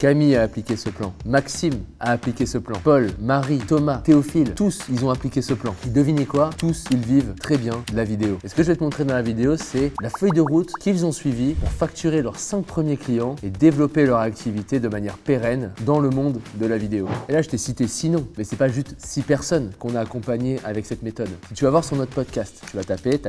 Camille a appliqué ce plan, Maxime a appliqué ce plan, Paul, Marie, Thomas, Théophile, tous ils ont appliqué ce plan. Et devinez quoi? Tous ils vivent très bien de la vidéo. Et ce que je vais te montrer dans la vidéo, c'est la feuille de route qu'ils ont suivie pour facturer leurs 5 premiers clients et développer leur activité de manière pérenne dans le monde de la vidéo. Et là je t'ai cité 6 noms, mais c'est pas juste 6 personnes qu'on a accompagnées avec cette méthode. Si tu vas voir sur notre podcast, tu vas taper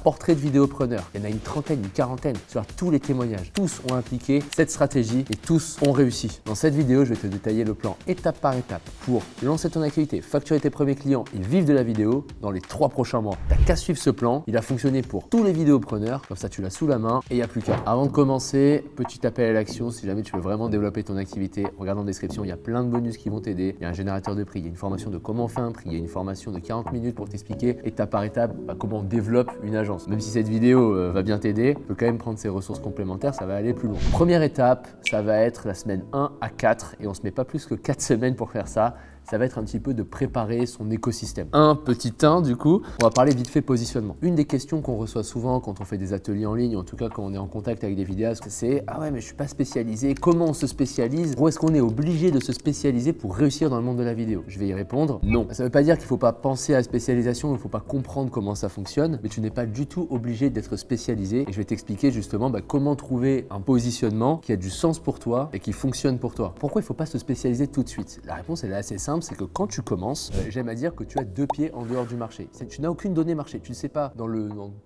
portrait de vidéopreneur. Il y en a une trentaine, une quarantaine, sur tous les témoignages. Tous ont appliqué cette stratégie et tous ont réussi. Dans cette vidéo, je vais te détailler le plan étape par étape pour lancer ton activité, facturer tes premiers clients et vivre de la vidéo dans les 3 prochains mois. T'as qu'à suivre ce plan, il a fonctionné pour tous les vidéopreneurs, comme ça tu l'as sous la main et il n'y a plus qu'à. Avant de commencer, petit appel à l'action, si jamais tu veux vraiment développer ton activité, regarde en description, il y a plein de bonus qui vont t'aider. Il y a un générateur de prix, il y a une formation de comment on fait un prix, il y a une formation de 40 minutes pour t'expliquer étape par étape comment on développe une agence. Même si cette vidéo va bien t'aider, tu peux quand même prendre ces ressources complémentaires, ça va aller plus loin. Première étape, ça va être la semaine 1 à 4 et on se met pas plus que 4 semaines pour faire ça. Ça va être un petit peu de préparer son écosystème. Un petit 1 du coup, on va parler vite fait positionnement. Une des questions qu'on reçoit souvent quand on fait des ateliers en ligne, en tout cas quand on est en contact avec des vidéastes, c'est ah ouais mais je suis pas spécialisé, comment on se spécialise? Ou est-ce qu'on est obligé de se spécialiser pour réussir dans le monde de la vidéo? Je vais y répondre non. Ça veut pas dire qu'il faut pas penser à la spécialisation, il faut pas comprendre comment ça fonctionne, mais tu n'es pas du tout obligé d'être spécialisé et je vais t'expliquer justement comment trouver un positionnement qui a du sens pour toi et qui fonctionne pour toi. Pourquoi il faut pas se spécialiser tout de suite? La réponse elle est assez simple. C'est que quand tu commences, j'aime à dire que tu as 2 pieds en dehors du marché. Tu n'as aucune donnée marché. Tu ne sais pas dans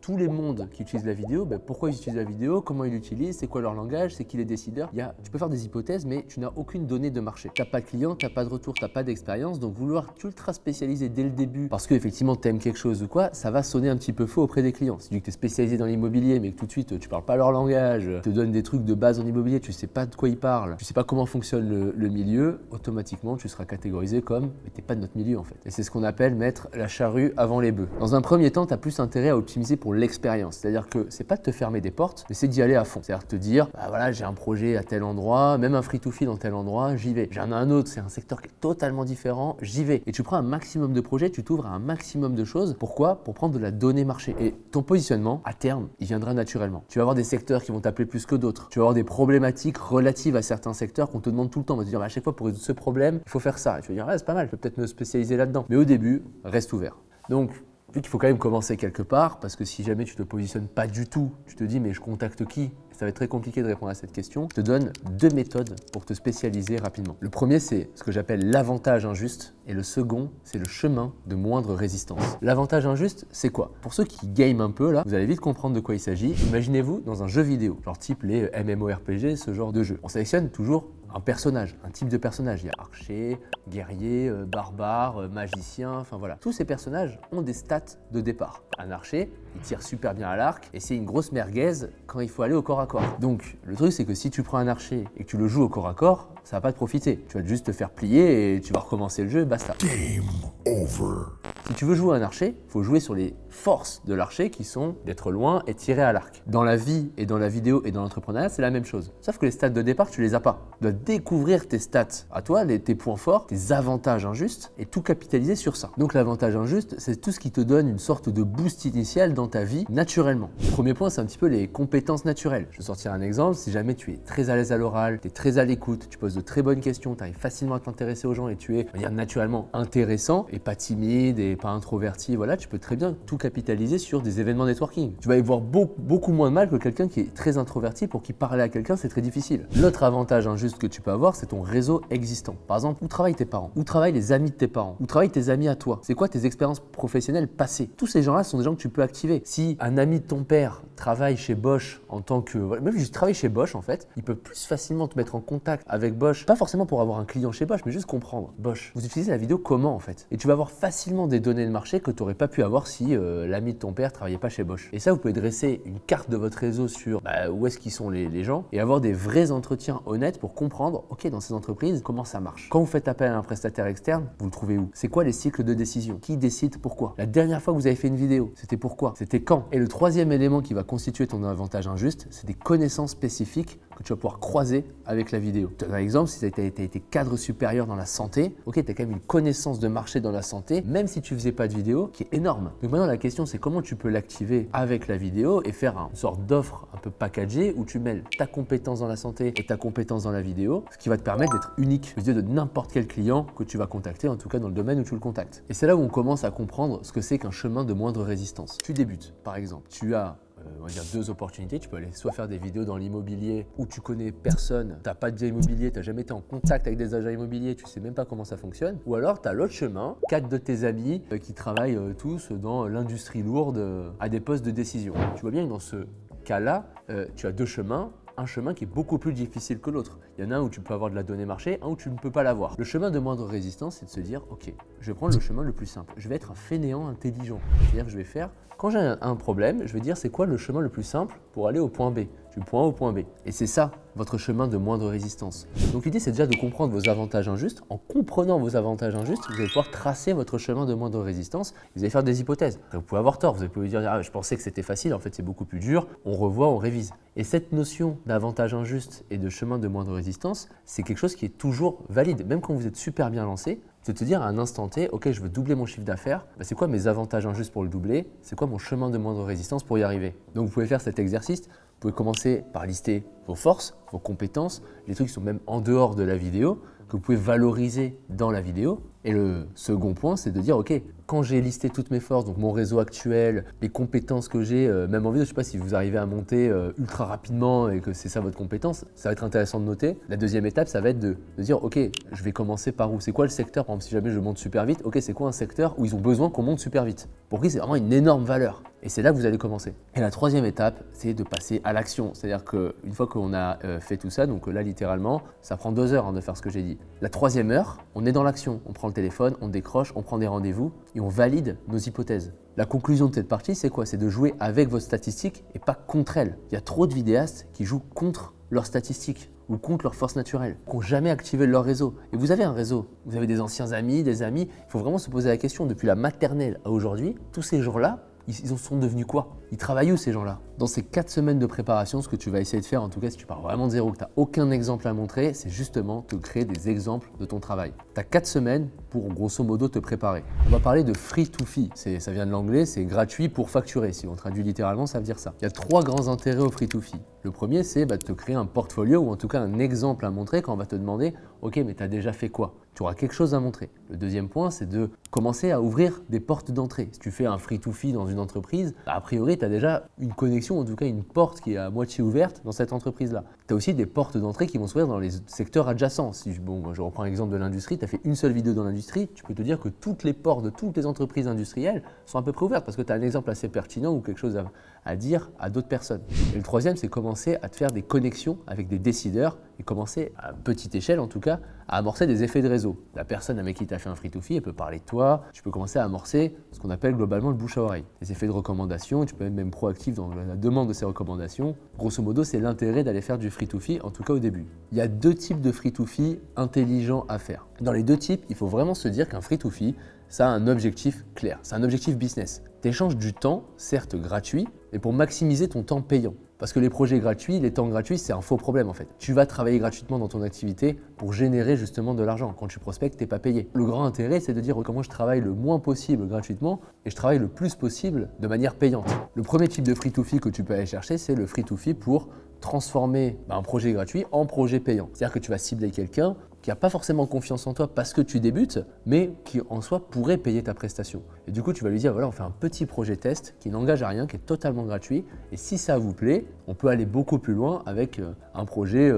tous les mondes qui utilisent la vidéo, pourquoi ils utilisent la vidéo, comment ils l'utilisent, c'est quoi leur langage, c'est qui les décideurs. Tu peux faire des hypothèses, mais tu n'as aucune donnée de marché. Tu n'as pas de client, tu n'as pas de retour, tu n'as pas d'expérience. Donc vouloir ultra spécialiser dès le début parce qu'effectivement tu aimes quelque chose ou quoi, ça va sonner un petit peu faux auprès des clients. Si tu es spécialisé dans l'immobilier, mais que tout de suite tu parles pas leur langage, te donnes des trucs de base en immobilier, tu sais pas de quoi ils parlent, tu sais pas comment fonctionne le milieu, automatiquement tu seras catégorisé comme mais t'es pas de notre milieu en fait. Et c'est ce qu'on appelle mettre la charrue avant les bœufs. Dans un premier temps, tu as plus intérêt à optimiser pour l'expérience. C'est-à-dire que c'est pas de te fermer des portes, mais c'est d'y aller à fond. C'est-à-dire te dire, voilà, j'ai un projet à tel endroit, même un free-to-feel dans tel endroit, j'y vais. J'en ai un autre, c'est un secteur qui est totalement différent, j'y vais. Et tu prends un maximum de projets, tu t'ouvres à un maximum de choses. Pourquoi? Pour prendre de la donnée marché. Et ton positionnement, à terme, il viendra naturellement. Tu vas avoir des secteurs qui vont t'appeler plus que d'autres. Tu vas avoir des problématiques relatives à certains secteurs qu'on te demande tout le temps. On va te dire, à chaque fois pour résoudre ce problème, il faut faire ça. Et tu vas dire, c'est pas mal. Je peux peut-être me spécialiser là-dedans. Mais au début, reste ouvert. Donc, vu qu'il faut quand même commencer quelque part, parce que si jamais tu te positionnes pas du tout, tu te dis mais je contacte qui? Ça va être très compliqué de répondre à cette question. Je te donne 2 méthodes pour te spécialiser rapidement. Le premier, c'est ce que j'appelle l'avantage injuste et le second, c'est le chemin de moindre résistance. L'avantage injuste, c'est quoi? Pour ceux qui game un peu là, vous allez vite comprendre de quoi il s'agit. Imaginez-vous dans un jeu vidéo, genre type les MMORPG, ce genre de jeu. On sélectionne toujours un personnage, un type de personnage. Il y a archer, guerrier, barbare, magicien, enfin voilà. Tous ces personnages ont des stats de départ. Un archer, il tire super bien à l'arc et c'est une grosse merguez quand il faut aller au corps à corps. Donc le truc c'est que si tu prends un archer et que tu le joues au corps à corps, ça va pas te profiter. Tu vas juste te faire plier et tu vas recommencer le jeu et basta. Game over. Si tu veux jouer un archer, il faut jouer sur les forces de l'archer qui sont d'être loin et tirer à l'arc. Dans la vie et dans la vidéo et dans l'entrepreneuriat, c'est la même chose. Sauf que les stats de départ, tu les as pas. Tu dois découvrir tes stats à toi, tes points forts, tes avantages injustes et tout capitaliser sur ça. Donc l'avantage injuste, c'est tout ce qui te donne une sorte de boost initial dans ta vie naturellement. Le premier point, c'est un petit peu les compétences naturelles. Je vais sortir un exemple. Si jamais tu es très à l'aise à l'oral, tu es très à l'écoute, tu poses de très bonnes questions, tu arrives facilement à t'intéresser aux gens et tu es naturellement intéressant et pas timide et pas introverti, voilà, tu peux très bien tout capitaliser sur des événements networking. Tu vas y voir beaucoup moins de mal que quelqu'un qui est très introverti, pour qui parler à quelqu'un c'est très difficile. L'autre avantage injuste que tu peux avoir, c'est ton réseau existant. Par exemple, où travaillent tes parents? Où travaillent les amis de tes parents? Où travaillent tes amis à toi? C'est quoi tes expériences professionnelles passées? Tous ces gens-là sont des gens que tu peux activer. Si un ami de ton père travaille chez Bosch en tant que... Même juste travailler chez Bosch en fait, il peut plus facilement te mettre en contact avec Bosch, pas forcément pour avoir un client chez Bosch, mais juste comprendre. Bosch, vous utilisez la vidéo comment en fait? Et tu vas avoir facilement des données de marché que tu n'aurais pas pu avoir si l'ami de ton père travaillait pas chez Bosch. Et ça, vous pouvez dresser une carte de votre réseau sur où est-ce qu'ils sont les gens et avoir des vrais entretiens honnêtes pour comprendre, ok, dans ces entreprises, comment ça marche. Quand vous faites appel à un prestataire externe, vous le trouvez où? C'est quoi les cycles de décision? Qui décide pourquoi? La dernière fois que vous avez fait une vidéo, c'était pourquoi? C'était quand? Et le troisième élément qui va constituer ton avantage injuste, c'est des connaissances spécifiques que que tu vas pouvoir croiser avec la vidéo. Je te donne un exemple, si tu as été cadre supérieur dans la santé, ok, tu as quand même une connaissance de marché dans la santé, même si tu ne faisais pas de vidéo, qui est énorme. Donc maintenant, la question, c'est comment tu peux l'activer avec la vidéo et faire une sorte d'offre un peu packagée où tu mêles ta compétence dans la santé et ta compétence dans la vidéo, ce qui va te permettre d'être unique aux yeux de n'importe quel client que tu vas contacter, en tout cas dans le domaine où tu le contactes. Et c'est là où on commence à comprendre ce que c'est qu'un chemin de moindre résistance. Tu débutes, par exemple, tu as on va dire 2 opportunités. Tu peux aller soit faire des vidéos dans l'immobilier où tu connais personne, tu n'as pas de bien immobilier, tu n'as jamais été en contact avec des agents immobiliers, tu ne sais même pas comment ça fonctionne. Ou alors tu as l'autre chemin, 4 de tes amis qui travaillent tous dans l'industrie lourde à des postes de décision. Tu vois bien que dans ce cas-là, tu as 2 chemins. Un chemin qui est beaucoup plus difficile que l'autre. Il y en a un où tu peux avoir de la donnée marché, un où tu ne peux pas l'avoir. Le chemin de moindre résistance, c'est de se dire, ok, je vais prendre le chemin le plus simple. Je vais être un fainéant intelligent. C'est-à-dire que je vais faire, quand j'ai un problème, je vais dire c'est quoi le chemin le plus simple pour aller au point B, du point A au point B. Et c'est ça, votre chemin de moindre résistance. Donc l'idée, c'est déjà de comprendre vos avantages injustes. En comprenant vos avantages injustes, vous allez pouvoir tracer votre chemin de moindre résistance. Vous allez faire des hypothèses. Vous pouvez avoir tort, vous pouvez dire, ah, je pensais que c'était facile, en fait c'est beaucoup plus dur. On revoit, on révise. Et cette notion d'avantage injuste et de chemin de moindre résistance, c'est quelque chose qui est toujours valide. Même quand vous êtes super bien lancé, c'est de te dire à un instant T, ok, je veux doubler mon chiffre d'affaires, c'est quoi mes avantages injustes pour le doubler? C'est quoi mon chemin de moindre résistance pour y arriver? Donc vous pouvez faire cet exercice. Vous pouvez commencer par lister vos forces, vos compétences, les trucs qui sont même en dehors de la vidéo, que vous pouvez valoriser dans la vidéo. Et le second point, c'est de dire, ok, quand j'ai listé toutes mes forces, donc mon réseau actuel, les compétences que j'ai, même en vidéo, je ne sais pas si vous arrivez à monter ultra rapidement et que c'est ça votre compétence, ça va être intéressant de noter. La deuxième étape, ça va être de dire, ok, je vais commencer par où? C'est quoi le secteur? Par exemple, si jamais je monte super vite, ok, c'est quoi un secteur où ils ont besoin qu'on monte super vite? Pour qui c'est vraiment une énorme valeur. Et c'est là que vous allez commencer. Et la troisième étape, c'est de passer à l'action. C'est-à-dire qu'une fois qu'on a fait tout ça, donc là littéralement, ça prend 2 heures de faire ce que j'ai dit. La troisième heure, on est dans l'action. On prend le téléphone, on décroche, on prend des rendez-vous et on valide nos hypothèses. La conclusion de cette partie, c'est quoi? C'est de jouer avec vos statistiques et pas contre elles. Il y a trop de vidéastes qui jouent contre leurs statistiques ou contre leurs forces naturelles, qui n'ont jamais activé leur réseau. Et vous avez un réseau, vous avez des anciens amis, des amis. Il faut vraiment se poser la question, depuis la maternelle à aujourd'hui, tous ces gens-là, ils en sont devenus quoi? Ils travaillent où ces gens-là? Dans ces 4 semaines de préparation, ce que tu vas essayer de faire, en tout cas si tu pars vraiment de zéro, que tu n'as aucun exemple à montrer, c'est justement te créer des exemples de ton travail. Tu as 4 semaines pour grosso modo te préparer. On va parler de free to fee, ça vient de l'anglais, c'est gratuit pour facturer. Si on traduit littéralement, ça veut dire ça. Il y a 3 grands intérêts au free to fee. Le premier, c'est de te créer un portfolio ou en tout cas un exemple à montrer quand on va te demander « Ok, mais tu as déjà fait quoi ?» Tu auras quelque chose à montrer. Le deuxième point, c'est de commencer à ouvrir des portes d'entrée. Si tu fais un free to fee dans une entreprise, a priori, tu as déjà une connexion, en tout cas une porte qui est à moitié ouverte dans cette entreprise-là. Tu as aussi des portes d'entrée qui vont s'ouvrir dans les secteurs adjacents. Si je reprends l'exemple de l'industrie, tu as fait une seule vidéo dans l'industrie, tu peux te dire que toutes les portes de toutes les entreprises industrielles sont à peu près ouvertes parce que tu as un exemple assez pertinent ou quelque chose à dire à d'autres personnes. Et le troisième, c'est commencer à te faire des connexions avec des décideurs et commencer, à petite échelle en tout cas, à amorcer des effets de réseau. La personne avec qui tu as fait un free-to-fee, elle peut parler de toi, tu peux commencer à amorcer ce qu'on appelle globalement le bouche à oreille. Les effets de recommandation, tu peux être même proactif dans la demande de ces recommandations. Grosso modo, c'est l'intérêt d'aller faire du free-to-fee, en tout cas au début. Il y a 2 types de free-to-fee intelligents à faire. Dans les 2 types, il faut vraiment se dire qu'un free-to-fee, ça a un objectif clair, c'est un objectif business. Tu échanges du temps, certes gratuit, mais pour maximiser ton temps payant. Parce que les projets gratuits, les temps gratuits, c'est un faux problème en fait. Tu vas travailler gratuitement dans ton activité pour générer justement de l'argent. Quand tu prospectes, tu n'es pas payé. Le grand intérêt, c'est de dire comment je travaille le moins possible gratuitement et je travaille le plus possible de manière payante. Le premier type de free-to-fee que tu peux aller chercher, c'est le free-to-fee pour transformer un projet gratuit en projet payant. C'est-à-dire que tu vas cibler quelqu'un qui n'a pas forcément confiance en toi parce que tu débutes, mais qui en soi pourrait payer ta prestation. Et du coup, tu vas lui dire, voilà, on fait un petit projet test qui n'engage à rien, qui est totalement gratuit. Et si ça vous plaît, on peut aller beaucoup plus loin avec un projet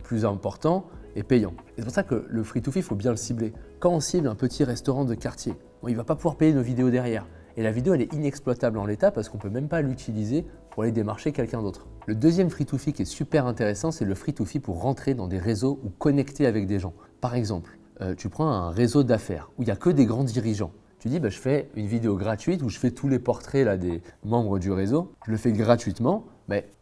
plus important et payant. Et c'est pour ça que le free-to-fee, il faut bien le cibler. Quand on cible un petit restaurant de quartier, il ne va pas pouvoir payer nos vidéos derrière. Et la vidéo, elle est inexploitable en l'état parce qu'on ne peut même pas l'utiliser pour aller démarcher quelqu'un d'autre. Le deuxième free-to-fee qui est super intéressant, c'est le free-to-fee pour rentrer dans des réseaux ou connecter avec des gens. Par exemple, tu prends un réseau d'affaires où il n'y a que des grands dirigeants. Tu dis, je fais une vidéo gratuite où je fais tous les portraits des membres du réseau. Je le fais gratuitement.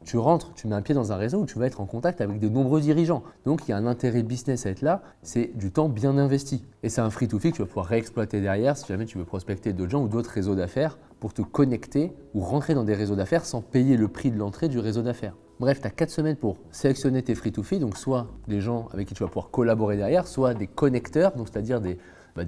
Tu rentres, tu mets un pied dans un réseau où tu vas être en contact avec de nombreux dirigeants. Donc, il y a un intérêt business à être là. C'est du temps bien investi. Et c'est un free-to-fee que tu vas pouvoir réexploiter derrière si jamais tu veux prospecter d'autres gens ou d'autres réseaux d'affaires pour te connecter ou rentrer dans des réseaux d'affaires sans payer le prix de l'entrée du réseau d'affaires. Bref, tu as 4 semaines pour sélectionner tes free-to-fee, donc soit des gens avec qui tu vas pouvoir collaborer derrière, soit des connecteurs, donc c'est-à-dire des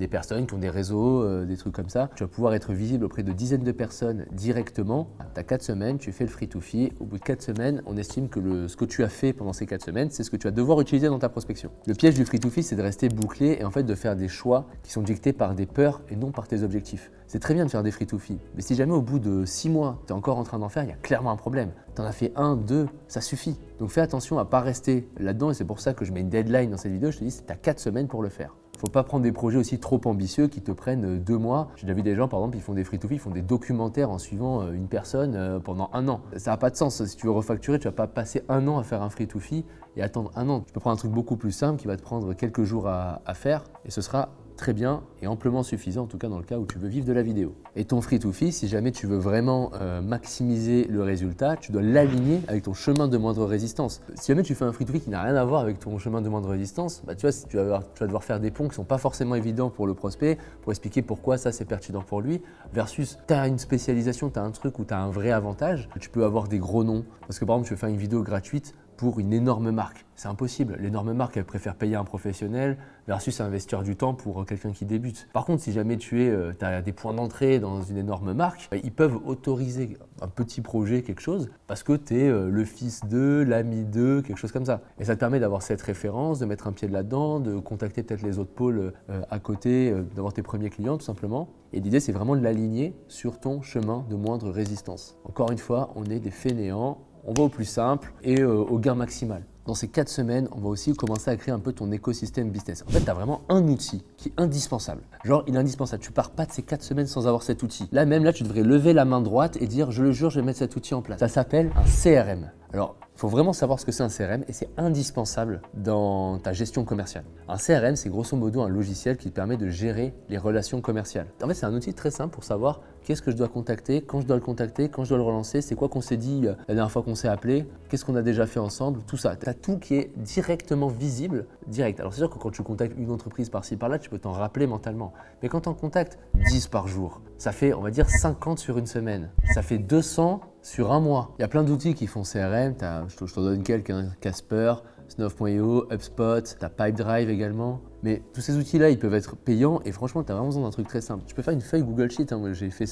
personnes qui ont des réseaux, des trucs comme ça. Tu vas pouvoir être visible auprès de dizaines de personnes directement. Tu as 4 semaines, tu fais le free-to-fee. Au bout de 4 semaines, on estime que ce que tu as fait pendant ces 4 semaines, c'est ce que tu vas devoir utiliser dans ta prospection. Le piège du free-to-fee, c'est de rester bouclé et en fait de faire des choix qui sont dictés par des peurs et non par tes objectifs. C'est très bien de faire des free-to-fee, mais si jamais au bout de 6 mois, tu es encore en train d'en faire, il y a clairement un problème. Tu en as fait 1, 2, ça suffit. Donc fais attention à ne pas rester là-dedans et c'est pour ça que je mets une deadline dans cette vidéo. Je te dis, tu as 4 semaines pour le faire. Faut pas prendre des projets aussi trop ambitieux qui te prennent 2 mois. J'ai déjà vu des gens, par exemple, ils font des free-to-free, ils font des documentaires en suivant une personne pendant 1 an. Ça n'a pas de sens. Si tu veux refacturer, tu vas pas passer 1 an à faire un free-to-free et attendre 1 an. Tu peux prendre un truc beaucoup plus simple qui va te prendre quelques jours à faire et ce sera très bien et amplement suffisant, en tout cas dans le cas où tu veux vivre de la vidéo. Et ton free-to-free, si jamais tu veux vraiment maximiser le résultat, tu dois l'aligner avec ton chemin de moindre résistance. Si jamais tu fais un free-to-free qui n'a rien à voir avec ton chemin de moindre résistance, tu vois, tu vas devoir faire des ponts qui ne sont pas forcément évidents pour le prospect, pour expliquer pourquoi ça c'est pertinent pour lui, versus tu as une spécialisation, tu as un truc où tu as un vrai avantage, tu peux avoir des gros noms. Parce que par exemple, tu veux faire une vidéo gratuite pour une énorme marque. C'est impossible. L'énorme marque, elle préfère payer un professionnel versus investir du temps pour quelqu'un qui débute. Par contre, si jamais tu as des points d'entrée dans une énorme marque, ils peuvent autoriser un petit projet, quelque chose, parce que tu es le fils d'eux, l'ami d'eux, quelque chose comme ça. Et ça te permet d'avoir cette référence, de mettre un pied là-dedans, de contacter peut-être les autres pôles à côté, d'avoir tes premiers clients tout simplement. Et l'idée, c'est vraiment de l'aligner sur ton chemin de moindre résistance. Encore une fois, on est des fainéants. On va au plus simple et au gain maximal. Dans ces 4 semaines, on va aussi commencer à créer un peu ton écosystème business. En fait, tu as vraiment un outil qui est indispensable. Genre, il est indispensable. Tu pars pas de ces 4 semaines sans avoir cet outil. Là, tu devrais lever la main droite et dire « je le jure, je vais mettre cet outil en place ». Ça s'appelle un CRM. Alors, il faut vraiment savoir ce que c'est un CRM et c'est indispensable dans ta gestion commerciale. Un CRM, c'est grosso modo un logiciel qui te permet de gérer les relations commerciales. En fait, c'est un outil très simple pour savoir qu'est-ce que je dois contacter, quand je dois le contacter, quand je dois le relancer, c'est quoi qu'on s'est dit la dernière fois qu'on s'est appelé, qu'est-ce qu'on a déjà fait ensemble, tout ça. Tu as tout qui est directement visible, direct. Alors c'est sûr que quand tu contactes une entreprise par-ci par-là, tu peux t'en rappeler mentalement. Mais quand tu en contactes 10 par jour, ça fait, on va dire, 50 sur une semaine. Ça fait 200 sur un mois. Il y a plein d'outils qui font CRM, je t'en donne quelques, Casper, Snuff.io, HubSpot, tu as Pipedrive également. Mais tous ces outils-là, ils peuvent être payants et franchement, tu as vraiment besoin d'un truc très simple. Tu peux faire une feuille Google Sheet, moi j'ai fait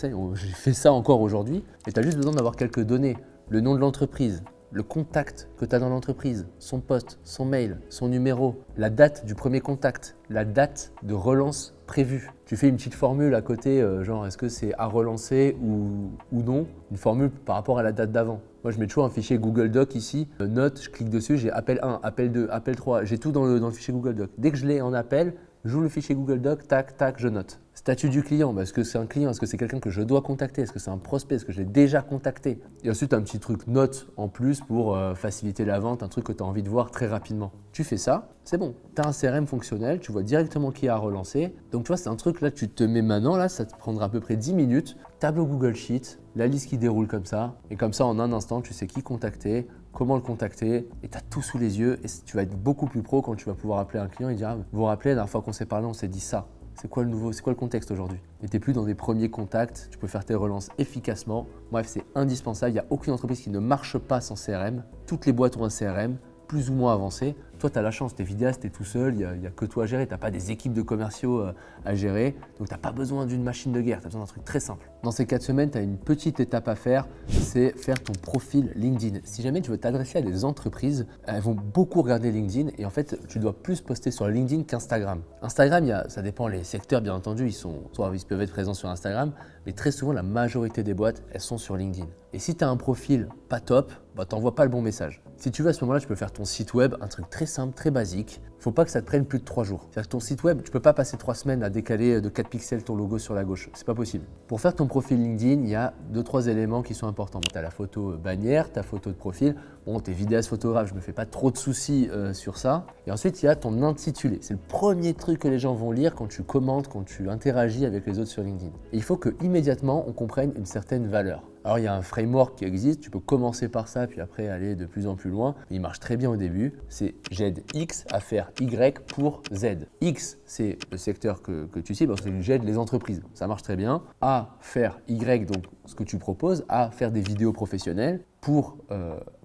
ça encore aujourd'hui, et tu as juste besoin d'avoir quelques données, le nom de l'entreprise, le contact que tu as dans l'entreprise, son poste, son mail, son numéro, la date du premier contact, la date de relance prévue. Tu fais une petite formule à côté, genre est-ce que c'est à relancer ou non, une formule par rapport à la date d'avant. Moi, je mets toujours un fichier Google Doc ici, note, je clique dessus, j'ai appel 1, appel 2, appel 3, j'ai tout dans le fichier Google Doc. Dès que je l'ai en appel, j'ouvre le fichier Google Doc, tac, tac, je note. Statut du client, est-ce que c'est un client, est-ce que c'est quelqu'un que je dois contacter, est-ce que c'est un prospect, est-ce que je l'ai déjà contacté. Et ensuite, un petit truc note en plus pour faciliter la vente, un truc que tu as envie de voir très rapidement. Tu fais ça, c'est bon. Tu as un CRM fonctionnel, tu vois directement qui a relancé. Donc tu vois, c'est un truc là, tu te mets maintenant, là, ça te prendra à peu près 10 minutes. Tableau Google Sheet, la liste qui déroule comme ça. Et comme ça, en un instant, tu sais qui contacter, comment le contacter, et tu as tout sous les yeux. Et tu vas être beaucoup plus pro quand tu vas pouvoir appeler un client et dire « vous vous rappelez, la dernière fois qu'on s'est parlé, on s'est dit ça. C'est quoi le nouveau, c'est quoi le contexte aujourd'hui ?» Et tu n'es plus dans des premiers contacts, tu peux faire tes relances efficacement. Bref, c'est indispensable. Il n'y a aucune entreprise qui ne marche pas sans CRM. Toutes les boîtes ont un CRM, plus ou moins avancé. Toi, tu as la chance, tu es vidéaste, tu es tout seul, il n'y a que toi à gérer, tu n'as pas des équipes de commerciaux à gérer, donc tu n'as pas besoin d'une machine de guerre, tu as besoin d'un truc très simple. Dans ces 4 semaines, tu as une petite étape à faire, c'est faire ton profil LinkedIn. Si jamais tu veux t'adresser à des entreprises, elles vont beaucoup regarder LinkedIn et en fait, tu dois plus poster sur LinkedIn qu'Instagram. Instagram, ça dépend les secteurs, bien entendu, ils peuvent être présents sur Instagram, mais très souvent, la majorité des boîtes, elles sont sur LinkedIn. Et si tu as un profil pas top, tu n'envoies pas le bon message. Si tu veux, à ce moment-là, tu peux faire ton site web, un truc très simple, très basique. Il ne faut pas que ça te prenne plus de 3 jours. C'est-à-dire que ton site web, tu ne peux pas passer 3 semaines à décaler de 4 pixels ton logo sur la gauche. C'est pas possible. Pour faire ton profil LinkedIn, il y a 2-3 éléments qui sont importants. Tu as la photo bannière, ta photo de profil. Bon, tu es vidéaste photographe, je ne me fais pas trop de soucis sur ça. Et ensuite, il y a ton intitulé. C'est le premier truc que les gens vont lire quand tu commentes, quand tu interagis avec les autres sur LinkedIn. Et il faut qu'immédiatement, on comprenne une certaine valeur. Alors, il y a un framework qui existe, tu peux commencer par ça, puis après aller de plus en plus loin. Il marche très bien au début, c'est j'aide X à faire Y pour Z. X, c'est le secteur que tu cibles, parce que j'aide les entreprises, ça marche très bien. A, faire Y, donc ce que tu proposes, A, faire des vidéos professionnelles. pour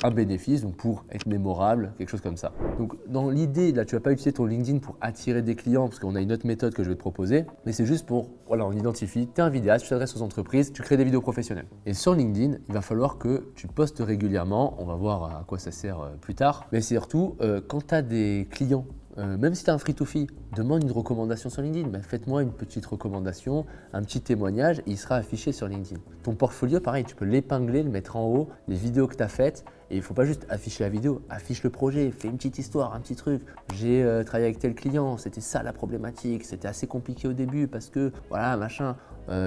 un bénéfice, donc pour être mémorable, quelque chose comme ça. Donc dans l'idée, là tu vas pas utiliser ton LinkedIn pour attirer des clients parce qu'on a une autre méthode que je vais te proposer, mais c'est juste pour, voilà, on identifie, tu es un vidéaste, tu t'adresses aux entreprises, tu crées des vidéos professionnelles. Et sur LinkedIn, il va falloir que tu postes régulièrement, on va voir à quoi ça sert plus tard, mais surtout quand tu as des clients, même si tu as un free-to-fee, demande une recommandation sur LinkedIn. Ben, faites-moi une petite recommandation, un petit témoignage, et il sera affiché sur LinkedIn. Ton portfolio, pareil, tu peux l'épingler, le mettre en haut, les vidéos que tu as faites. Et il ne faut pas juste afficher la vidéo, affiche le projet, fais une petite histoire, un petit truc. J'ai travaillé avec tel client, c'était ça la problématique, c'était assez compliqué au début parce que voilà, machin.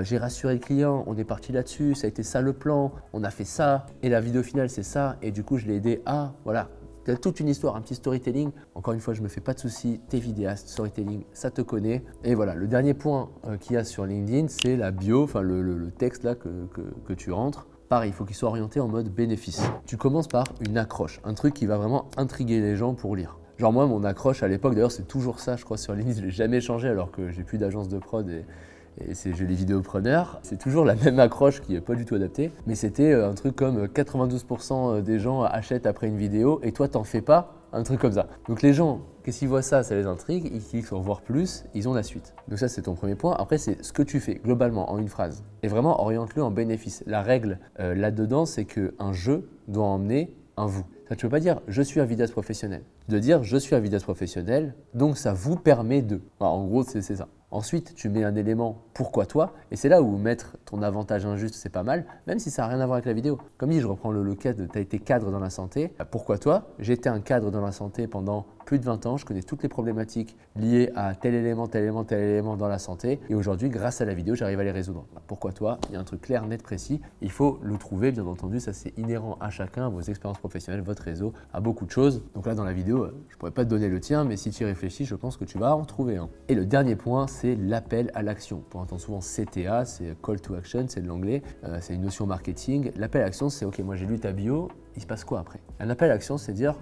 J'ai rassuré le client, on est parti là-dessus, ça a été ça le plan, on a fait ça, et la vidéo finale c'est ça, et du coup je l'ai aidé à, voilà. Tu as toute une histoire, un petit storytelling. Encore une fois, je ne me fais pas de soucis, t'es vidéaste, storytelling, ça te connaît. Et voilà, le dernier point qu'il y a sur LinkedIn, c'est la bio, enfin le texte là que tu rentres. Pareil, il faut qu'il soit orienté en mode bénéfice. Tu commences par une accroche, un truc qui va vraiment intriguer les gens pour lire. Genre moi, mon accroche à l'époque, d'ailleurs c'est toujours ça, je crois, sur LinkedIn, je ne l'ai jamais changé alors que j'ai plus d'agence de prod et j'ai les vidéopreneurs. C'est toujours la même accroche qui n'est pas du tout adaptée, mais c'était un truc comme 92% des gens achètent après une vidéo et toi t'en fais pas, un truc comme ça. Donc les gens, qu'est-ce qu'ils voient ça les intrigue, ils cliquent sur voir plus, ils ont la suite. Donc ça c'est ton premier point. Après c'est ce que tu fais globalement en une phrase. Et vraiment oriente-le en bénéfice. La règle là-dedans c'est qu'un je doit emmener un vous. Ça, tu ne peux pas dire je suis un vidéaste professionnel. Tu dois dire je suis un vidéaste professionnel, donc ça vous permet de. Enfin, en gros c'est ça. Ensuite, tu mets un élément pourquoi toi, et c'est là où mettre ton avantage injuste, c'est pas mal, même si ça n'a rien à voir avec la vidéo. Comme dit, je reprends le cas de tu as été cadre dans la santé. Pourquoi toi? J'ai été un cadre dans la santé pendant plus de 20 ans, je connais toutes les problématiques liées à tel élément, tel élément, tel élément dans la santé, et aujourd'hui, grâce à la vidéo, j'arrive à les résoudre. Pourquoi toi? Il y a un truc clair, net, précis, il faut le trouver, bien entendu, ça c'est inhérent à chacun, à vos expériences professionnelles, votre réseau, à beaucoup de choses. Donc là, dans la vidéo, je ne pourrais pas te donner le tien, mais si tu y réfléchis, je pense que tu vas en trouver un. Et le dernier point, c'est l'appel à l'action. On entend souvent CTA, c'est Call to Action, c'est de l'anglais, c'est une notion marketing. L'appel à l'action, c'est ok, moi j'ai lu ta bio, il se passe quoi après? Un appel à l'action, c'est dire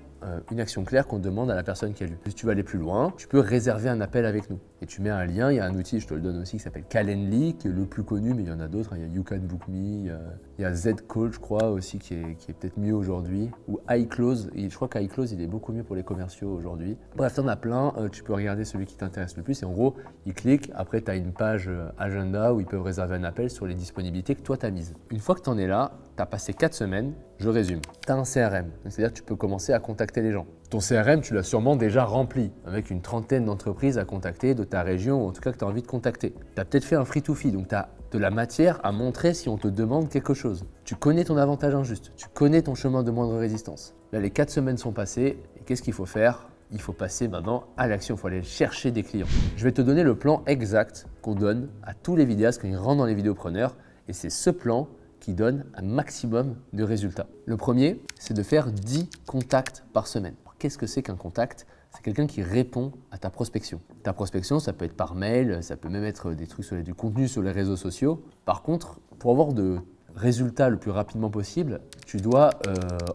une action claire qu'on demande à la personne qui a lu. Si tu veux aller plus loin, tu peux réserver un appel avec nous. Et tu mets un lien, il y a un outil, je te le donne aussi, qui s'appelle Calendly, qui est le plus connu, mais il y en a d'autres. Il y a You Can Book Me, il y a Z-Call, je crois, aussi, qui est peut-être mieux aujourd'hui. Ou iClose, et je crois qu'iClose, il est beaucoup mieux pour les commerciaux aujourd'hui. Bref, tu en as plein, tu peux regarder celui qui t'intéresse le plus. Et en gros, ils cliquent, après tu as une page agenda où ils peuvent réserver un appel sur les disponibilités que toi tu as mises. Une fois que tu en es là, tu as passé 4 semaines, je résume. Tu as un CRM, c'est-à-dire que tu peux commencer à contacter les gens. Ton CRM, tu l'as sûrement déjà rempli avec une trentaine d'entreprises à contacter de ta région ou en tout cas que tu as envie de contacter. Tu as peut-être fait un free-to-fee, donc tu as de la matière à montrer si on te demande quelque chose. Tu connais ton avantage injuste, tu connais ton chemin de moindre résistance. Là, les 4 semaines sont passées et qu'est-ce qu'il faut faire? Il faut passer maintenant à l'action, il faut aller chercher des clients. Je vais te donner le plan exact qu'on donne à tous les vidéastes quand ils rentrent dans les vidéopreneurs et c'est ce plan qui donne un maximum de résultats. Le premier, c'est de faire 10 contacts par semaine. Qu'est-ce que c'est qu'un contact? C'est quelqu'un qui répond à ta prospection. Ta prospection, ça peut être par mail, ça peut même être des trucs du contenu sur les réseaux sociaux. Par contre, pour avoir de résultats le plus rapidement possible, tu dois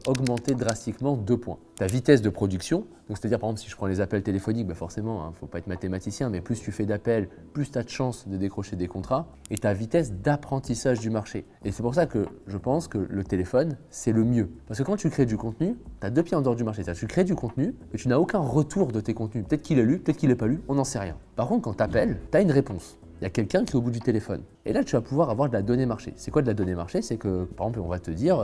augmenter drastiquement 2 points. Ta vitesse de production, donc c'est-à-dire par exemple si je prends les appels téléphoniques, forcément, il ne faut pas être mathématicien, mais plus tu fais d'appels, plus tu as de chances de décrocher des contrats, et ta vitesse d'apprentissage du marché. Et c'est pour ça que je pense que le téléphone, c'est le mieux. Parce que quand tu crées du contenu, tu as 2 pieds en dehors du marché. C'est-à-dire que tu crées du contenu, mais tu n'as aucun retour de tes contenus. Peut-être qu'il est lu, peut-être qu'il n'est pas lu, on n'en sait rien. Par contre, quand tu appelles, tu as une réponse. Il y a quelqu'un qui est au bout du téléphone. Et là, tu vas pouvoir avoir de la donnée marché. C'est quoi de la donnée marché? C'est que, par exemple, on va te dire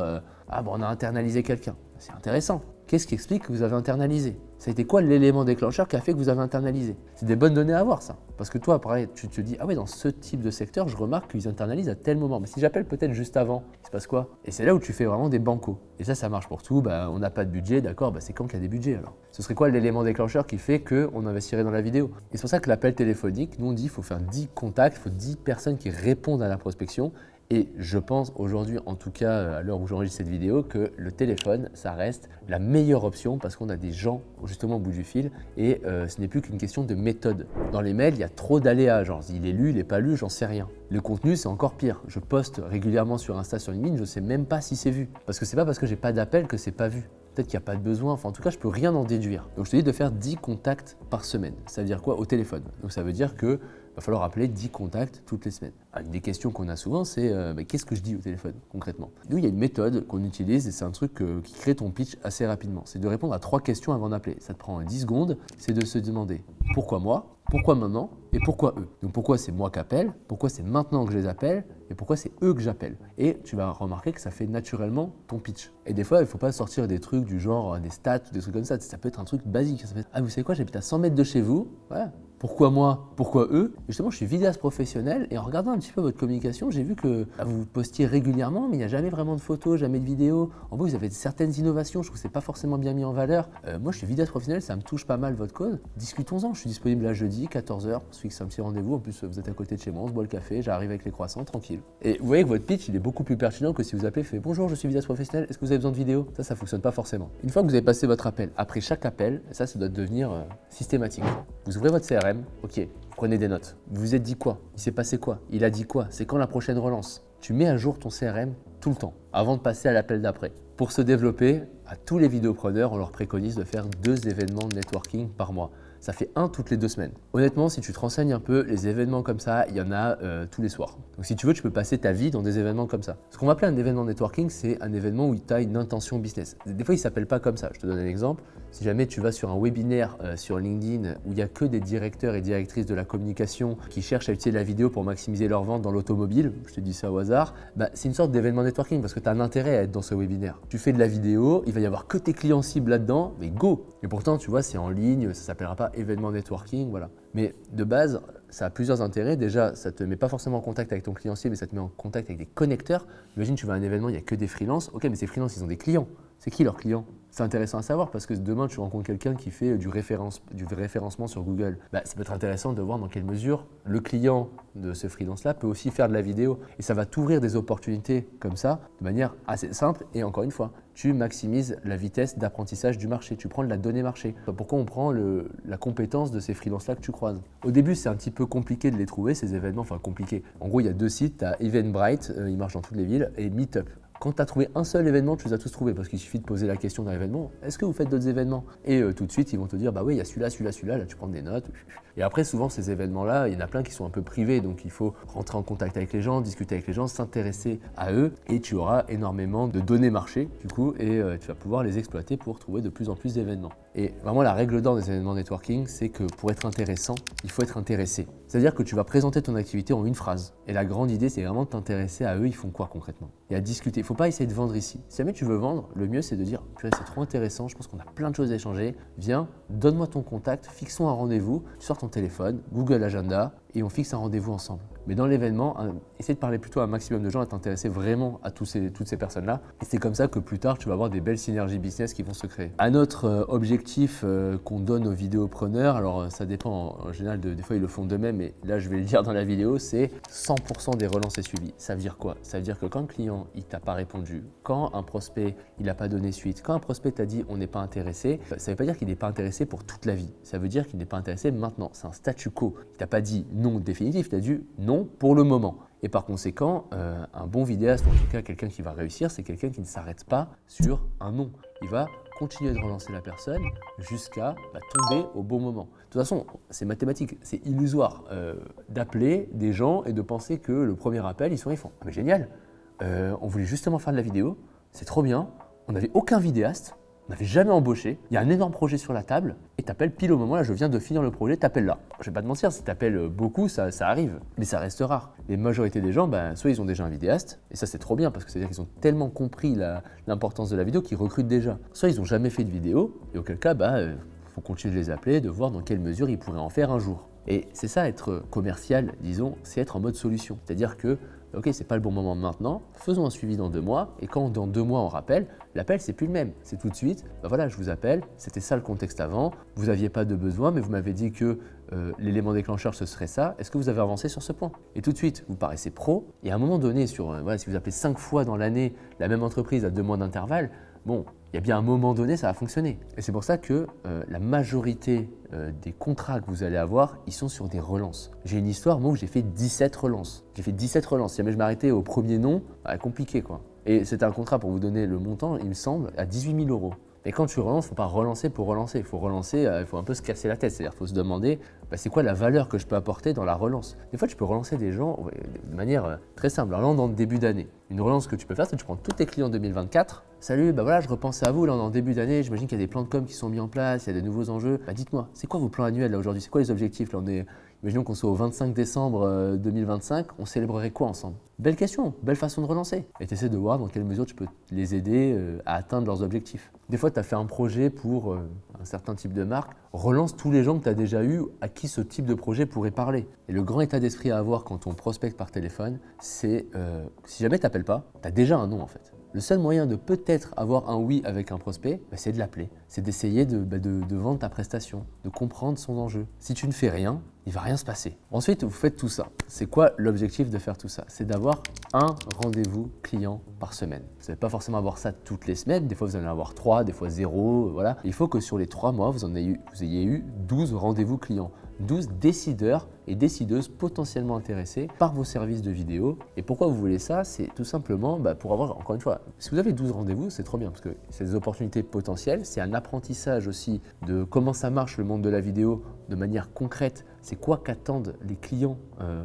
on a internalisé quelqu'un. C'est intéressant. Qu'est-ce qui explique que vous avez internalisé? Ça a été quoi l'élément déclencheur qui a fait que vous avez internalisé? C'est des bonnes données à avoir, ça. Parce que toi, pareil, tu te dis, ah ouais, dans ce type de secteur, je remarque qu'ils internalisent à tel moment. Mais si j'appelle peut-être juste avant, il se passe quoi? Et c'est là où tu fais vraiment des bancos. Et ça marche pour tout. On n'a pas de budget, d'accord, c'est quand qu'il y a des budgets alors? Ce serait quoi l'élément déclencheur qui fait qu'on investirait dans la vidéo? Et c'est pour ça que l'appel téléphonique, nous on dit, il faut faire 10 contacts, il faut 10 personnes qui répondent à la prospection. Et je pense aujourd'hui, en tout cas à l'heure où j'enregistre cette vidéo, que le téléphone, ça reste la meilleure option parce qu'on a des gens justement au bout du fil et ce n'est plus qu'une question de méthode. Dans les mails, il y a trop d'aléas, genre il est lu, il n'est pas lu, j'en sais rien. Le contenu, c'est encore pire. Je poste régulièrement sur Insta, sur LinkedIn, je ne sais même pas si c'est vu. Parce que c'est pas parce que j'ai pas d'appel que c'est pas vu. Peut-être qu'il n'y a pas de besoin, en tout cas, je peux rien en déduire. Donc je te dis de faire 10 contacts par semaine. Ça veut dire quoi? Au téléphone. Donc ça veut dire que va falloir appeler 10 contacts toutes les semaines. Une des questions qu'on a souvent, c'est qu'est-ce que je dis au téléphone concrètement? Nous, il y a une méthode qu'on utilise et c'est un truc qui crée ton pitch assez rapidement. C'est de répondre à 3 questions avant d'appeler. Ça te prend 10 secondes, c'est de se demander pourquoi moi, pourquoi maintenant et pourquoi eux. Donc pourquoi c'est moi qui appelle, pourquoi c'est maintenant que je les appelle et pourquoi c'est eux que j'appelle. Et tu vas remarquer que ça fait naturellement ton pitch. Et des fois, il ne faut pas sortir des trucs du genre des stats ou des trucs comme ça. Ça peut être un truc basique. Ça peut être, vous savez quoi, j'habite à 100 mètres de chez vous. Voilà. Pourquoi moi? Pourquoi eux? Et justement, je suis vidéaste professionnel et en regardant un petit peu votre communication, j'ai vu que vous postiez régulièrement, mais il n'y a jamais vraiment de photos, jamais de vidéos. En vous avez certaines innovations, je trouve que c'est pas forcément bien mis en valeur. Moi, je suis vidéaste professionnel, ça me touche pas mal votre cause. Discutons-en, je suis disponible là jeudi, 14h, on se fixe un petit rendez-vous. En plus, vous êtes à côté de chez moi, on se boit le café, j'arrive avec les croissants, tranquille. Et vous voyez que votre pitch, il est beaucoup plus pertinent que si vous appelez, fait bonjour, je suis vidéaste professionnel, est-ce que vous avez besoin de vidéos? Ça fonctionne pas forcément. Une fois que vous avez passé votre appel, après chaque appel, ça doit devenir systématique. Vous ouvrez votre CRM, ok. Prenez des notes. Vous vous êtes dit quoi? Il s'est passé quoi? Il a dit quoi? C'est quand la prochaine relance? Tu mets à jour ton CRM tout le temps, avant de passer à l'appel d'après. Pour se développer, à tous les vidéopreneurs, on leur préconise de faire 2 événements de networking par mois. Ça fait 1 toutes les 2 semaines. Honnêtement, si tu te renseignes un peu, les événements comme ça, il y en a tous les soirs. Donc si tu veux, tu peux passer ta vie dans des événements comme ça. Ce qu'on va appeler un événement networking, c'est un événement où tu as une intention business. Des fois, il ne s'appelle pas comme ça. Je te donne un exemple. Si jamais tu vas sur un webinaire sur LinkedIn où il n'y a que des directeurs et directrices de la communication qui cherchent à utiliser la vidéo pour maximiser leurs ventes dans l'automobile, je te dis ça au hasard, c'est une sorte d'événement networking parce que tu as un intérêt à être dans ce webinaire. Tu fais de la vidéo, il va y avoir que tes clients cibles là-dedans, mais go! Et pourtant, tu vois, c'est en ligne, ça ne s'appellera pas événement networking, voilà. Mais de base, ça a plusieurs intérêts. Déjà, ça ne te met pas forcément en contact avec ton client cible, mais ça te met en contact avec des connecteurs. Imagine, tu vas à un événement, il n'y a que des freelances. Ok, mais ces freelances, ils ont des clients. C'est qui leurs clients? C'est intéressant à savoir parce que demain, tu rencontres quelqu'un qui fait du référencement sur Google. Ça peut être intéressant de voir dans quelle mesure le client de ce freelance-là peut aussi faire de la vidéo. Et ça va t'ouvrir des opportunités comme ça de manière assez simple. Et encore une fois, tu maximises la vitesse d'apprentissage du marché. Tu prends de la donnée marché. Pourquoi on prend la compétence de ces freelances-là que tu croises? Au début, c'est un petit peu compliqué de les trouver, ces événements. Enfin, compliqué. En gros, il y a 2 sites. Tu as Eventbrite, il marche dans toutes les villes, et Meetup. Quand tu as trouvé un seul événement, tu les as tous trouvés parce qu'il suffit de poser la question d'un événement. Est-ce que vous faites d'autres événements? Et tout de suite, ils vont te dire, bah oui, il y a celui-là, là tu prends des notes. Et après, souvent, ces événements-là, il y en a plein qui sont un peu privés, donc il faut rentrer en contact avec les gens, discuter avec les gens, s'intéresser à eux et tu auras énormément de données marché du coup et tu vas pouvoir les exploiter pour trouver de plus en plus d'événements. Et vraiment, la règle d'or des événements networking, c'est que pour être intéressant, il faut être intéressé. C'est-à-dire que tu vas présenter ton activité en une phrase. Et la grande idée, c'est vraiment de t'intéresser à eux, ils font quoi concrètement? Et à discuter. Il ne faut pas essayer de vendre ici. Si jamais tu veux vendre, le mieux, c'est de dire, purée, c'est trop intéressant, je pense qu'on a plein de choses à échanger. Viens, donne-moi ton contact, fixons un rendez-vous, tu sors ton téléphone, Google Agenda, et on fixe un rendez-vous ensemble. Mais dans l'événement, essaie de parler plutôt à un maximum de gens, à t'intéresser vraiment à toutes ces personnes-là. Et c'est comme ça que plus tard, tu vas avoir des belles synergies business qui vont se créer. Un autre objectif qu'on donne aux vidéopreneurs, alors ça dépend en général, des fois ils le font d'eux-mêmes, mais là je vais le dire dans la vidéo, c'est 100% des relances et suivis. Ça veut dire quoi? Ça veut dire que quand le client il t'a pas répondu, quand un prospect il n'a pas donné suite, quand un prospect t'a dit on n'est pas intéressé, ça ne veut pas dire qu'il n'est pas intéressé pour toute la vie. Ça veut dire qu'il n'est pas intéressé maintenant. C'est un statu quo. Il t'a pas dit non définitif, il t'a dit non pour le moment. Et par conséquent, un bon vidéaste, ou en tout cas quelqu'un qui va réussir, c'est quelqu'un qui ne s'arrête pas sur un non. Il va continuer de relancer la personne jusqu'à tomber au bon moment. De toute façon, c'est mathématique, c'est illusoire d'appeler des gens et de penser que le premier appel, ils font « Ah mais génial, on voulait justement faire de la vidéo, c'est trop bien, on n'avait aucun vidéaste, on n'avait jamais embauché, il y a un énorme projet sur la table et t'appelles pile au moment là, je viens de finir le projet, t'appelles là. Je vais pas te mentir, si t'appelles beaucoup, ça arrive, mais ça reste rare. La majorité des gens, soit ils ont déjà un vidéaste, et ça c'est trop bien parce que c'est-à-dire qu'ils ont tellement compris l'importance de la vidéo qu'ils recrutent déjà. Soit ils n'ont jamais fait de vidéo, et auquel cas, faut continuer de les appeler, de voir dans quelle mesure ils pourraient en faire un jour. Et c'est ça être commercial, disons, c'est être en mode solution. C'est-à-dire que ok, c'est pas le bon moment maintenant, faisons un suivi dans 2 mois, et quand dans 2 mois on rappelle, l'appel c'est plus le même, c'est tout de suite, voilà, je vous appelle, c'était ça le contexte avant, vous n'aviez pas de besoin, mais vous m'avez dit que l'élément déclencheur ce serait ça, est-ce que vous avez avancé sur ce point? Et tout de suite, vous paraissez pro, et à un moment donné, si vous appelez 5 fois dans l'année la même entreprise à 2 mois d'intervalle, bon, il y a bien un moment donné, ça va fonctionner. Et c'est pour ça que la majorité des contrats que vous allez avoir, ils sont sur des relances. J'ai une histoire, moi, où j'ai fait 17 relances. J'ai fait 17 relances. Si jamais je m'arrêtais au premier nom, compliqué quoi. Et c'était un contrat, pour vous donner le montant, il me semble, à 18 000 €. Mais quand tu relances, il ne faut pas relancer pour relancer. Il faut relancer, il faut un peu se casser la tête. C'est-à-dire qu'il faut se demander c'est quoi la valeur que je peux apporter dans la relance. Des fois, tu peux relancer des gens de manière très simple. Alors là, on est dans le début d'année. Une relance que tu peux faire, c'est que tu prends tous tes clients 2024. Salut, voilà, je repensais à vous, là on est en début d'année, j'imagine qu'il y a des plans de com qui sont mis en place, il y a des nouveaux enjeux. Dites-moi, c'est quoi vos plans annuels là aujourd'hui? C'est quoi les objectifs là, imaginons qu'on soit au 25 décembre 2025, on célébrerait quoi ensemble? Belle question, belle façon de relancer. Et tu essaies de voir dans quelle mesure tu peux les aider à atteindre leurs objectifs. Des fois, tu as fait un projet pour un certain type de marque, relance tous les gens que tu as déjà eu à qui ce type de projet pourrait parler. Et le grand état d'esprit à avoir quand on prospecte par téléphone, c'est si jamais tu n'appelles pas, tu as déjà un nom en fait. Le seul moyen de peut-être avoir un oui avec un prospect, c'est de l'appeler. C'est d'essayer de vendre ta prestation, de comprendre son enjeu. Si tu ne fais rien, il ne va rien se passer. Ensuite, vous faites tout ça. C'est quoi l'objectif de faire tout ça? C'est d'avoir un rendez-vous client par semaine. Vous n'allez pas forcément avoir ça toutes les semaines. Des fois, vous allez en avoir 3, des fois 0. Voilà. Il faut que sur les 3 mois, vous ayez eu 12 rendez-vous clients. 12 décideurs et décideuses potentiellement intéressés par vos services de vidéo. Et pourquoi vous voulez ça? C'est tout simplement pour avoir, encore une fois, si vous avez 12 rendez-vous, c'est trop bien parce que c'est des opportunités potentielles. C'est un apprentissage aussi de comment ça marche le monde de la vidéo de manière concrète. C'est quoi qu'attendent les clients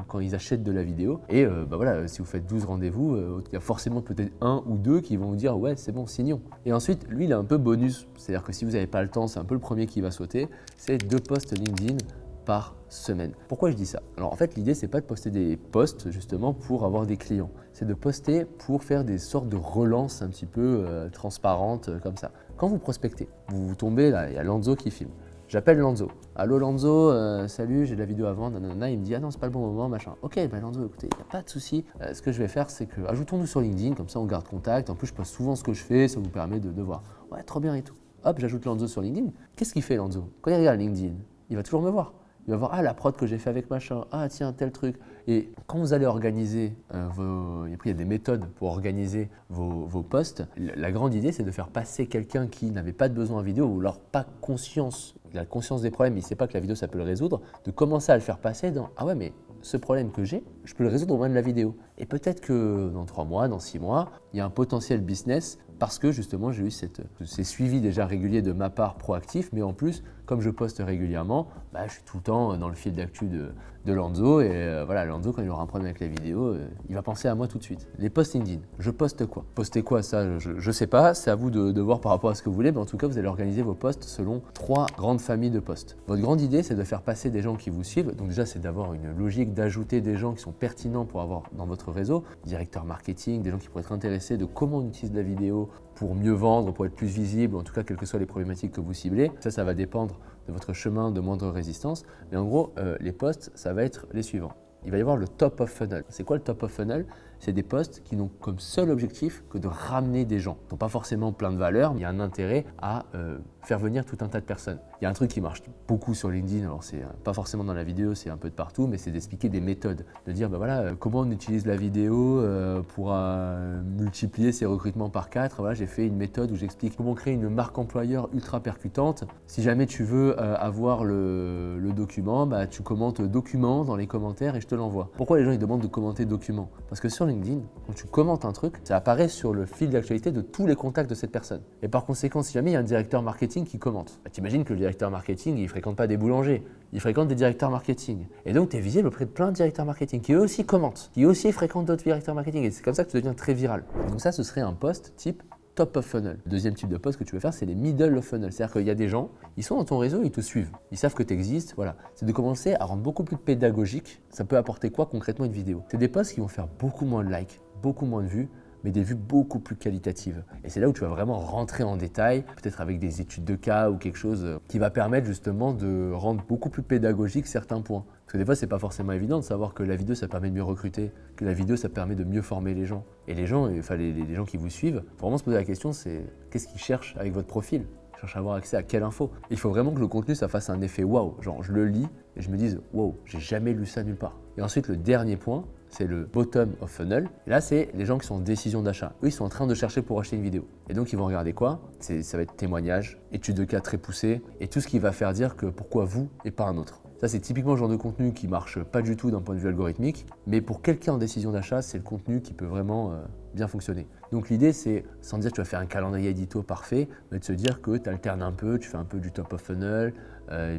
quand ils achètent de la vidéo. Et voilà, si vous faites 12 rendez-vous, il y a forcément peut-être 1 ou 2 qui vont vous dire ouais, c'est bon, signons. Et ensuite, lui, il a un peu bonus. C'est-à-dire que si vous n'avez pas le temps, c'est un peu le premier qui va sauter. C'est 2 posts LinkedIn par semaine. Pourquoi je dis ça? Alors en fait, l'idée, c'est pas de poster des posts justement pour avoir des clients. C'est de poster pour faire des sortes de relances un petit peu transparentes comme ça. Quand vous prospectez, vous tombez là, il y a Lanzo qui filme. J'appelle Lanzo. Allô Lanzo, salut, j'ai de la vidéo à vendre. Nanana. Il me dit ah non, c'est pas le bon moment, machin. Ok, Lanzo, écoutez, il n'y a pas de souci. Ce que je vais faire, c'est que ajoutons-nous sur LinkedIn, comme ça on garde contact. En plus, je poste souvent ce que je fais, ça vous permet de voir. Ouais, trop bien et tout. Hop, j'ajoute Lanzo sur LinkedIn. Qu'est-ce qu'il fait Lanzo? Quand il regarde LinkedIn, il va toujours me voir. Il va voir la prod que j'ai fait avec machin, tiens, tel truc. Et quand vous allez organiser il y a des méthodes pour organiser vos posts. La grande idée, c'est de faire passer quelqu'un qui n'avait pas de besoin en vidéo ou alors pas conscience, il a conscience des problèmes, il ne sait pas que la vidéo ça peut le résoudre, de commencer à le faire passer dans ah ouais, mais ce problème que j'ai, je peux le résoudre au moins de la vidéo. Et peut-être que dans 3 mois, dans 6 mois, il y a un potentiel business parce que justement j'ai eu ces suivis déjà réguliers de ma part proactifs, mais en plus, comme je poste régulièrement, je suis tout le temps dans le fil d'actu de Lanzo et voilà, Lanzo quand il aura un problème avec la vidéo, il va penser à moi tout de suite. Les posts LinkedIn, je poste quoi? Poster quoi, ça je sais pas, c'est à vous de voir par rapport à ce que vous voulez, mais en tout cas vous allez organiser vos posts selon 3 grandes familles de posts. Votre grande idée c'est de faire passer des gens qui vous suivent, donc déjà c'est d'avoir une logique d'ajouter des gens qui sont pertinents pour avoir dans votre réseau, directeur marketing, des gens qui pourraient être intéressés de comment on utilise la vidéo pour mieux vendre, pour être plus visible, en tout cas quelles que soient les problématiques que vous ciblez. Ça va dépendre de votre chemin de moindre résistance. Mais en gros, les posts, ça va être les suivants. Il va y avoir le top of funnel. C'est quoi le top of funnel? C'est des posts qui n'ont comme seul objectif que de ramener des gens. Ils n'ont pas forcément plein de valeur, mais il y a un intérêt à faire venir tout un tas de personnes. Il y a un truc qui marche beaucoup sur LinkedIn, alors c'est pas forcément dans la vidéo, c'est un peu de partout, mais c'est d'expliquer des méthodes. De dire voilà, comment on utilise la vidéo pour multiplier ses recrutements par 4. Voilà, j'ai fait une méthode où j'explique comment créer une marque employeur ultra percutante. Si jamais tu veux avoir le document, tu commentes document dans les commentaires et je te l'envoie. Pourquoi les gens ils demandent de commenter document? Parce que sur LinkedIn, quand tu commentes un truc, ça apparaît sur le fil d'actualité de tous les contacts de cette personne. Et par conséquent, si jamais il y a un directeur marketing qui commente, t'imagines que le directeur marketing, il ne fréquente pas des boulangers, il fréquente des directeurs marketing. Et donc, tu es visible auprès de plein de directeurs marketing qui eux aussi commentent, qui eux aussi fréquentent d'autres directeurs marketing. Et c'est comme ça que tu deviens très viral. Donc ça, ce serait un post type top of funnel. Le deuxième type de post que tu veux faire, c'est les middle of funnel. C'est-à-dire qu'il y a des gens, ils sont dans ton réseau, ils te suivent, ils savent que tu existes. Voilà. C'est de commencer à rendre beaucoup plus pédagogique. Ça peut apporter quoi concrètement une vidéo? C'est des posts qui vont faire beaucoup moins de likes, beaucoup moins de vues, mais des vues beaucoup plus qualitatives. Et c'est là où tu vas vraiment rentrer en détail, peut-être avec des études de cas ou quelque chose qui va permettre justement de rendre beaucoup plus pédagogique certains points. Parce que des fois, c'est pas forcément évident de savoir que la vidéo, ça permet de mieux recruter, que la vidéo, ça permet de mieux former les gens. Et les gens, enfin les gens qui vous suivent, faut vraiment se poser la question, c'est qu'est-ce qu'ils cherchent avec votre profil? Ils cherchent à avoir accès à quelle info? Il faut vraiment que le contenu, ça fasse un effet waouh. Genre, je le lis et je me dise, waouh, j'ai jamais lu ça nulle part. Et ensuite, le dernier point, c'est le bottom of funnel. Et là, c'est les gens qui sont en décision d'achat. Eux, ils sont en train de chercher pour acheter une vidéo. Et donc, ils vont regarder quoi? Ça va être témoignage, étude de cas très poussée et tout ce qui va faire dire que pourquoi vous et pas un autre. Ça, c'est typiquement le genre de contenu qui marche pas du tout d'un point de vue algorithmique, mais pour quelqu'un en décision d'achat, c'est le contenu qui peut vraiment bien fonctionner. Donc l'idée, c'est, sans dire que tu vas faire un calendrier édito parfait, mais de se dire que tu alternes un peu, tu fais un peu du top of funnel,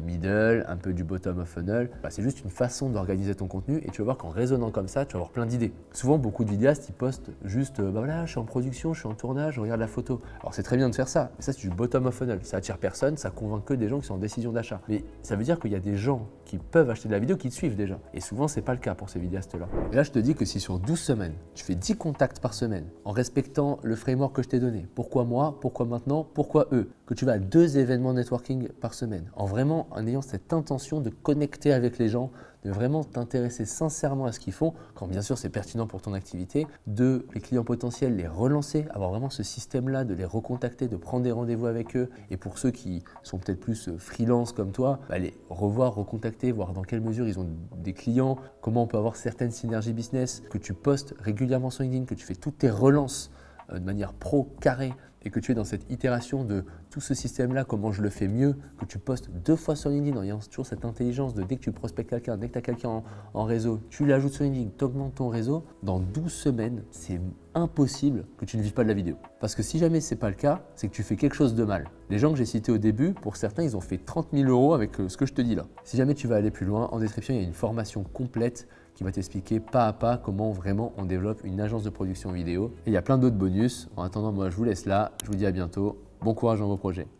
middle, un peu du bottom of funnel. C'est juste une façon d'organiser ton contenu et tu vas voir qu'en raisonnant comme ça, tu vas avoir plein d'idées. Souvent, beaucoup de vidéastes, ils postent juste bah voilà, je suis en production, je suis en tournage, je regarde la photo. Alors c'est très bien de faire ça, mais ça c'est du bottom of funnel. Ça attire personne, ça convainc que des gens qui sont en décision d'achat. Mais ça veut dire qu'il y a des gens qui peuvent acheter de la vidéo qui te suivent déjà. Et souvent, c'est pas le cas pour ces vidéastes-là. Et là, je te dis que si sur 12 semaines, tu fais 10 contacts par semaine, en respectant le framework que je t'ai donné, pourquoi moi, pourquoi maintenant, pourquoi eux, que tu vas à 2 événements networking par semaine, en ayant cette intention de connecter avec les gens, de vraiment t'intéresser sincèrement à ce qu'ils font, quand bien sûr c'est pertinent pour ton activité, de les clients potentiels, les relancer, avoir vraiment ce système-là, de les recontacter, de prendre des rendez-vous avec eux, et pour ceux qui sont peut-être plus freelance comme toi, les revoir, recontacter, voir dans quelle mesure ils ont des clients, comment on peut avoir certaines synergies business, que tu postes régulièrement sur LinkedIn, que tu fais toutes tes relances de manière pro, carré, et que tu es dans cette itération de tout ce système-là, comment je le fais mieux, que tu postes 2 fois sur LinkedIn en ayant toujours cette intelligence de dès que tu prospectes quelqu'un, dès que tu as quelqu'un en réseau, tu l'ajoutes sur LinkedIn, tu augmentes ton réseau, dans 12 semaines, c'est impossible que tu ne vives pas de la vidéo. Parce que si jamais ce n'est pas le cas, c'est que tu fais quelque chose de mal. Les gens que j'ai cités au début, pour certains, ils ont fait 30 000 € avec ce que je te dis là. Si jamais tu vas aller plus loin, en description, il y a une formation complète qui va t'expliquer pas à pas comment vraiment on développe une agence de production vidéo. Et il y a plein d'autres bonus. En attendant, moi, je vous laisse là. Je vous dis à bientôt. Bon courage dans vos projets.